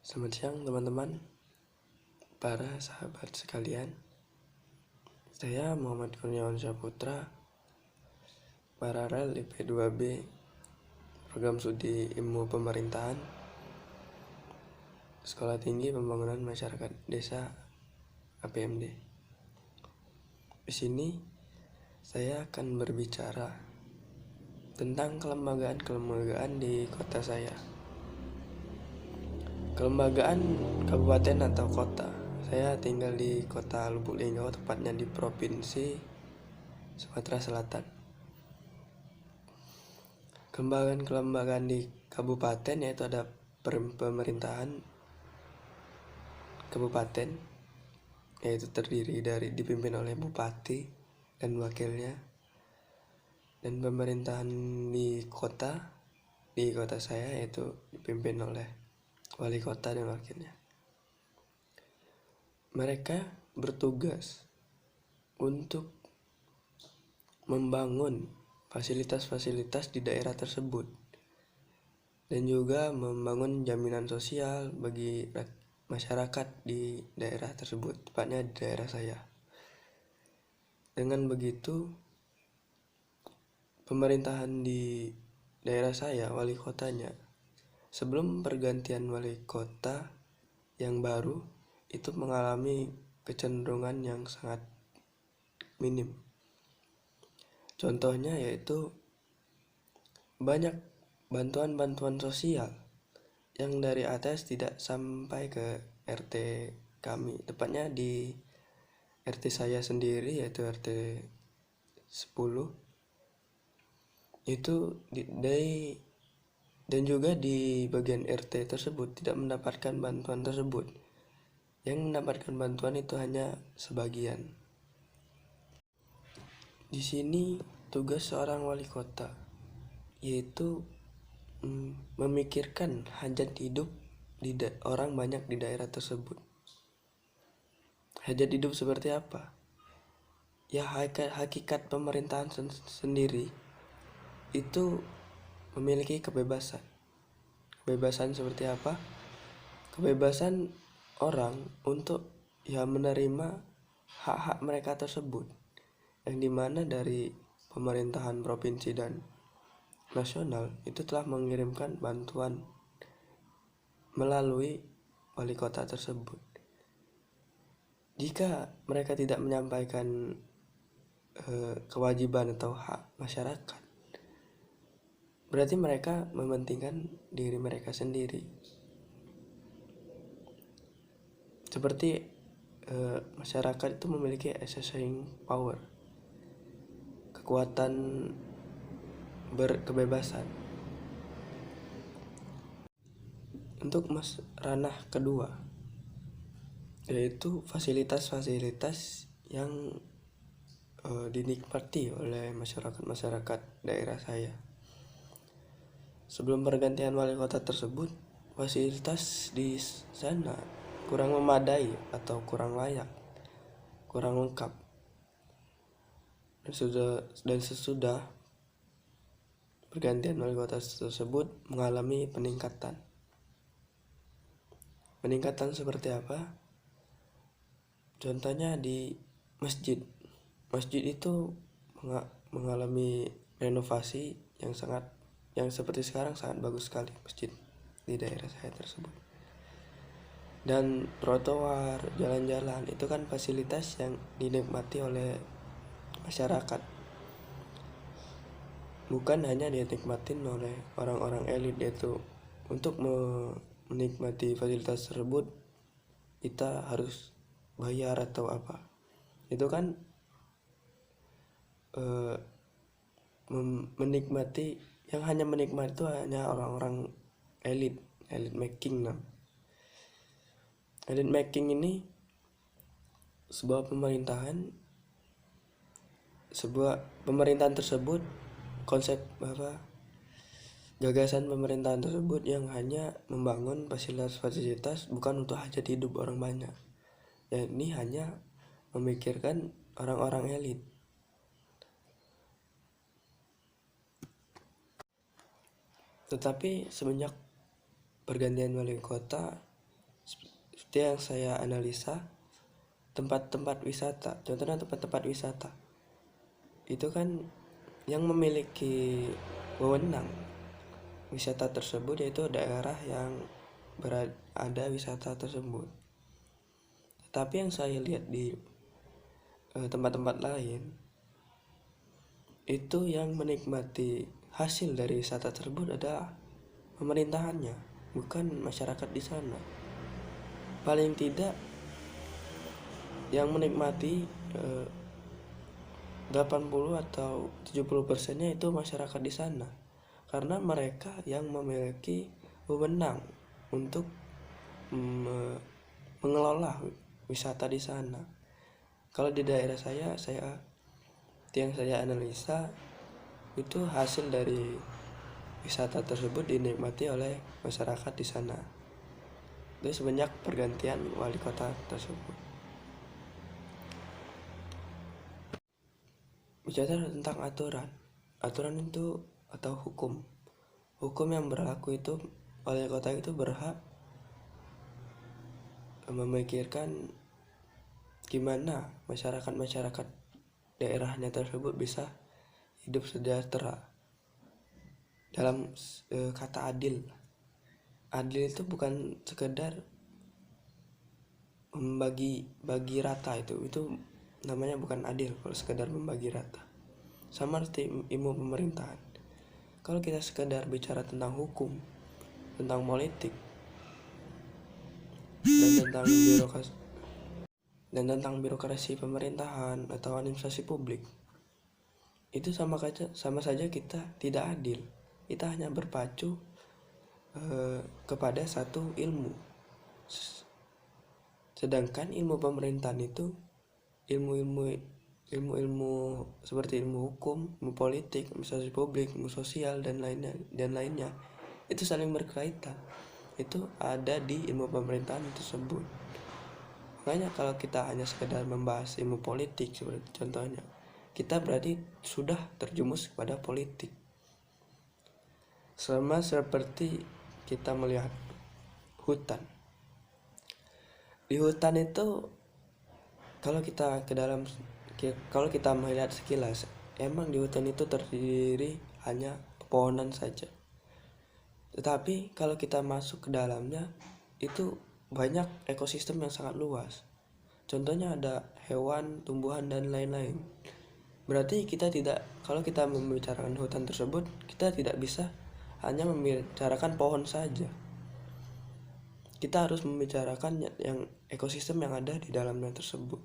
Selamat siang teman-teman, para sahabat sekalian. Saya Muhammad Kurniawan Saputra, Paralel IP2B, Program Studi Ilmu Pemerintahan, Sekolah Tinggi Pembangunan Masyarakat Desa APMD. Di sini saya akan berbicara tentang kelembagaan di kota saya. Kelembagaan kabupaten atau kota. Saya tinggal di kota Lubuk Linggau, tepatnya di Provinsi Sumatera Selatan. Kelembagaan di kabupaten yaitu ada pemerintahan kabupaten, yaitu dipimpin oleh bupati dan wakilnya. Dan pemerintahan di kota saya yaitu dipimpin oleh wali kota dan wakilnya. Mereka bertugas untuk membangun fasilitas-fasilitas di daerah tersebut dan juga membangun jaminan sosial bagi masyarakat di daerah tersebut, tepatnya di daerah saya. Dengan begitu, pemerintahan di daerah saya, wali kotanya, sebelum pergantian wali kota yang baru itu mengalami kecenderungan yang sangat minim. Contohnya yaitu banyak bantuan-bantuan sosial yang dari atas tidak sampai ke RT kami, tepatnya di RT saya sendiri yaitu RT 10 itu dan juga di bagian RT tersebut tidak mendapatkan bantuan tersebut. Yang mendapatkan bantuan itu hanya sebagian. Di sini tugas seorang wali kota yaitu memikirkan hajat hidup orang banyak di daerah tersebut. Hajat hidup seperti apa? Ya, hakikat pemerintahan sendiri itu memiliki kebebasan. Kebebasan seperti apa? Kebebasan orang untuk menerima hak-hak mereka tersebut, yang dimana dari pemerintahan provinsi dan nasional itu telah mengirimkan bantuan melalui wali kota tersebut. Jika mereka tidak menyampaikan kewajiban atau hak masyarakat, berarti mereka mementingkan diri mereka sendiri. Seperti masyarakat itu memiliki assessing power, kekuatan berkebebasan. Untuk ranah kedua, yaitu fasilitas-fasilitas yang dinikmati oleh masyarakat daerah saya. Sebelum pergantian wali kota tersebut, fasilitas di sana kurang memadai atau kurang layak, kurang lengkap. Dan sesudah pergantian wali kota tersebut mengalami peningkatan. Peningkatan seperti apa? Contohnya di masjid. Masjid itu mengalami renovasi yang seperti sekarang sangat bagus sekali masjid di daerah saya tersebut. Dan trotoar, jalan-jalan itu kan fasilitas yang dinikmati oleh masyarakat. Bukan hanya dinikmatin oleh orang-orang elit, yaitu untuk menikmati fasilitas tersebut kita harus bayar atau apa. Itu kan menikmati, yang hanya menikmati itu hanya orang-orang elit making. Elit making ini sebuah pemerintahan tersebut, konsep gagasan pemerintahan tersebut yang hanya membangun fasilitas bukan untuk hajat hidup orang banyak, yakni hanya memikirkan orang-orang elit. Tetapi semenjak pergantian wali kota, Seperti yang saya analisa, tempat-tempat wisata, contohnya tempat-tempat wisata itu kan yang memiliki wewenang wisata tersebut yaitu daerah yang berada wisata tersebut. Tapi yang saya lihat di tempat-tempat lain, itu yang menikmati hasil dari wisata tersebut adalah pemerintahannya, bukan masyarakat di sana. Paling tidak yang menikmati 80 atau 70%-nya itu masyarakat di sana, karena mereka yang memiliki wewenang untuk mengelola wisata di sana. Kalau di daerah saya yang saya analisa itu hasil dari wisata tersebut dinikmati oleh masyarakat di sana. Itu semenjak pergantian wali kota tersebut. Bicara tentang aturan itu atau hukum yang berlaku itu, wali kota itu berhak memikirkan gimana masyarakat daerahnya tersebut bisa hidup sejahtera. Dalam kata adil itu bukan sekedar membagi rata, itu namanya bukan adil kalau sekedar membagi rata. Sama seperti ilmu pemerintahan. Kalau kita sekedar bicara tentang hukum, tentang politik, dan tentang birokrasi pemerintahan atau administrasi publik, itu sama saja kita tidak adil. Kita hanya berpacu kepada satu ilmu. Sedangkan ilmu pemerintahan itu ilmu seperti ilmu hukum, ilmu politik, administrasi publik, ilmu sosial dan lainnya itu saling berkaitan. Itu ada di ilmu pemerintahan tersebut. Makanya kalau kita hanya sekedar membahas ilmu politik seperti contohnya, kita berarti sudah terjumus kepada politik. Sama seperti kita melihat hutan. Di hutan itu kalau kita melihat sekilas, emang di hutan itu terdiri hanya pepohonan saja. Tetapi kalau kita masuk ke dalamnya, itu banyak ekosistem yang sangat luas. Contohnya ada hewan, tumbuhan dan lain-lain. Berarti kalau kita membicarakan hutan tersebut, kita tidak bisa hanya membicarakan pohon saja. Kita harus membicarakan yang ekosistem yang ada di dalamnya tersebut.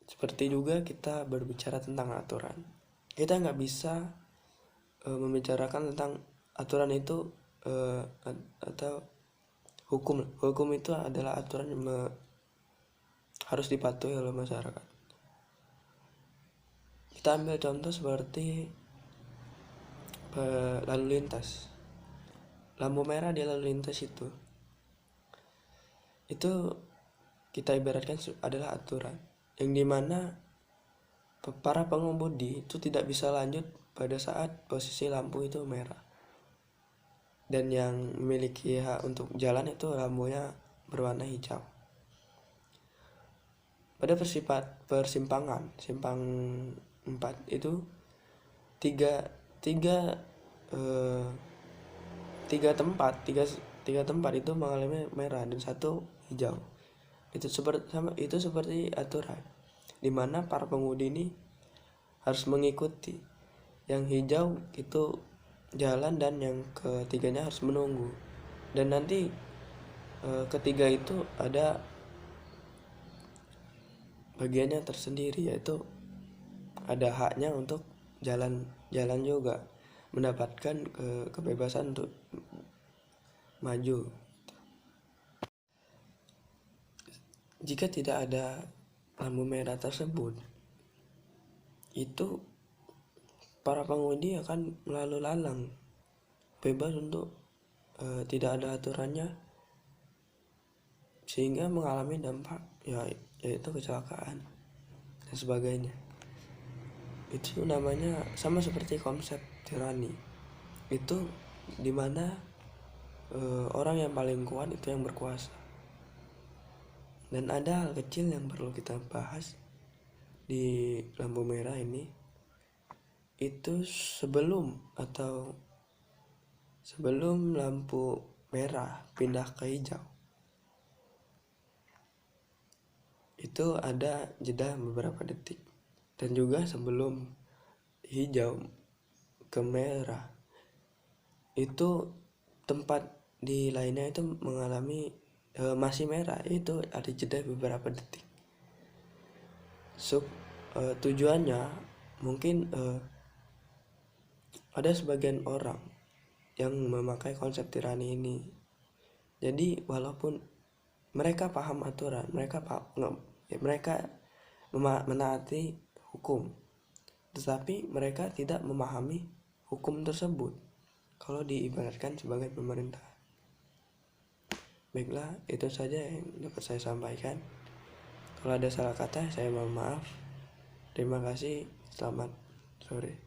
Seperti juga kita berbicara tentang aturan. Kita nggak bisa membicarakan tentang aturan itu atau hukum. Hukum itu adalah aturan yang harus dipatuhi oleh masyarakat. Kita ambil contoh seperti lalu lintas. Lampu merah di lalu lintas itu kita ibaratkan adalah aturan yang dimana para pengemudi itu tidak bisa lanjut pada saat posisi lampu itu merah, dan yang memiliki hak untuk jalan itu lampunya berwarna hijau. Pada persimpangan simpang 4 itu tiga tempat itu mengalami merah dan satu hijau. Itu seperti aturan di mana para pengemudi ini harus mengikuti. Yang hijau itu jalan dan yang ketiganya harus menunggu. Dan nanti ketiga itu ada bagiannya tersendiri, yaitu ada haknya untuk jalan juga, mendapatkan kebebasan untuk maju. Jika tidak ada lampu merah tersebut, itu para pengemudi akan lalu lalang bebas untuk tidak ada aturannya, sehingga mengalami dampak yaitu kecelakaan dan sebagainya. Itu namanya sama seperti konsep tirani, itu dimana orang yang paling kuat itu yang berkuasa. Dan ada hal kecil yang perlu kita bahas di lampu merah ini, itu sebelum lampu merah pindah ke hijau, itu ada jeda beberapa detik. Dan juga sebelum hijau ke merah, itu tempat di lainnya itu mengalami masih merah, itu ada jeda beberapa detik. Tujuannya mungkin ada sebagian orang yang memakai konsep tirani ini. Jadi walaupun mereka paham aturan, mereka menaati hukum, tetapi mereka tidak memahami hukum tersebut kalau diibaratkan sebagai pemerintah. Baiklah, itu saja yang dapat saya sampaikan. Kalau ada salah kata, saya mohon maaf. Terima kasih, selamat sore.